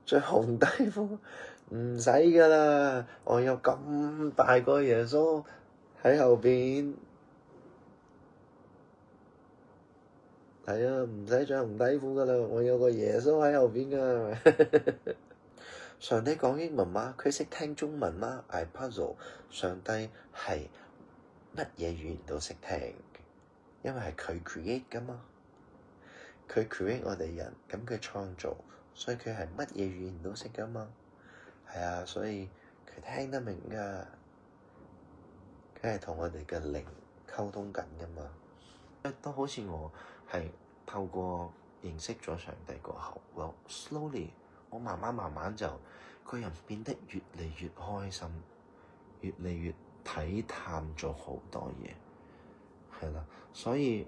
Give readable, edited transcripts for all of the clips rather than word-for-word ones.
着紅底褲唔使噶啦，我有咁大個耶穌喺後邊。係啊，唔使着紅底褲噶啦，我有個耶穌喺後邊噶。上帝講英文嗎？佢識聽中文嗎？ I puzzle。上帝係乜嘢語言都識聽，因為係佢 create 噶嘛。佢 create 我哋人，咁佢創造，所以佢係乜嘢語言都識噶嘛。係啊，所以佢聽得明噶，佢係同我哋嘅靈溝通緊噶嘛。都好似我係透過認識咗上帝過後，well slowly，我慢慢就個人變得越嚟越開心，越嚟越體探咗好多嘢，係啦。所以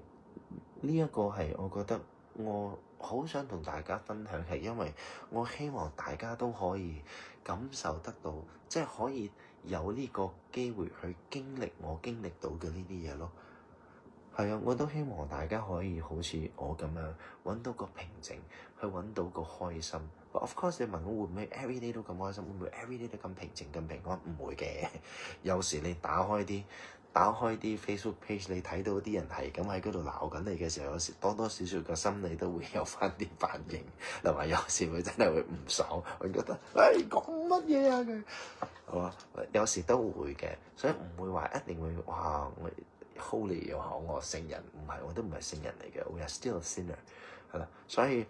呢一個係我覺得我好想同大家分享，係因為我希望大家都可以感受得到，即係可以有呢個機會去經歷我經歷到嘅呢啲嘢咯。係啊，我都希望大家可以好似我咁樣揾到個平靜，去揾到個開心。But of course，你問我會唔會 everyday 都咁開心，會唔會 everyday 都咁平靜咁平安？唔會嘅。有時你打開啲 Facebook page，你睇到啲人係咁喺嗰度鬧緊你嘅時候，有時多多少少個心理都會有翻啲反應，同埋有時會真係會唔爽，會覺得講乜嘢啊佢，係嘛？有時都會嘅，所以唔會話一定會哇我Holy 又話我聖人，唔係，我都唔係聖人嚟嘅，we are still a sinner，係啦，所以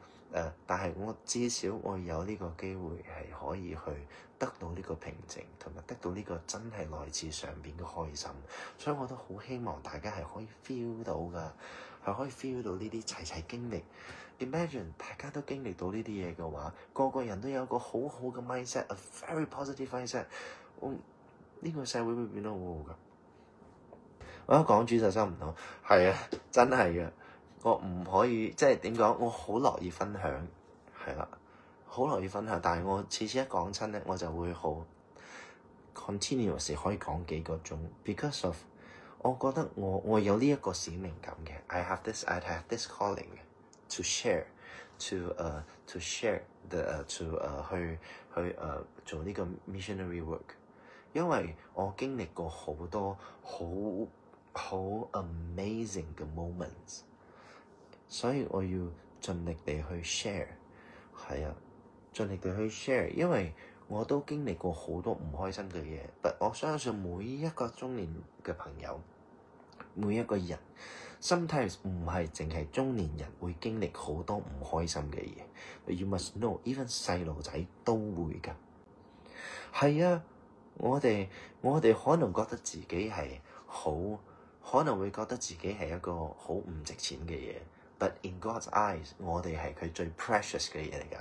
但係我至少我有呢個機會係可以去得到呢個平靜，同埋得到呢個真係來自上邊嘅開心，所以我都好希望大家係可以 feel 到㗎，係可以 feel 到呢啲齊經歷。Imagine 大家都經歷到呢啲嘢嘅話，個個人都有個好好嘅 mindset，a very positive mindset，呢個社會會變得好好㗎。我一講主就收唔到，係啊，真係嘅，我唔可以即係點講，我好樂意分享，係啦，好樂意分享，但係我次次一講親咧，我就會好 continuous 可以講幾個鐘 ，because of 我覺得我有呢一個使命感嘅 I have this calling to share to share the去做呢個 missionary work， 因為我經歷過好多好 amazing 嘅 moments， 所以我要盡力地去 share， 係啊，盡力地去 share， 因為我都經歷過好多唔開心嘅嘢，但我相信每一個中年嘅朋友，每一個人 sometimes 唔係淨係中年人會經歷好多唔開心嘅嘢 ，but you must know，even 細路仔都會㗎，係啊，我哋可能覺得自己係可能會覺得自己係一個好唔值錢嘅嘢 ，but in God's eyes， 我哋係佢最 precious 嘅嘢嚟㗎。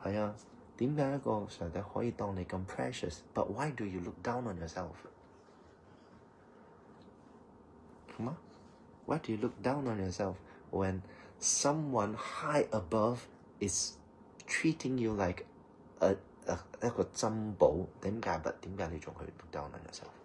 係啊，點解一個上帝可以當你咁 precious？But why do you look down on yourself？ 好嗎？ Why do you look down on yourself when someone high above is treating you like 一個珍寶？點解你仲去 look down on yourself？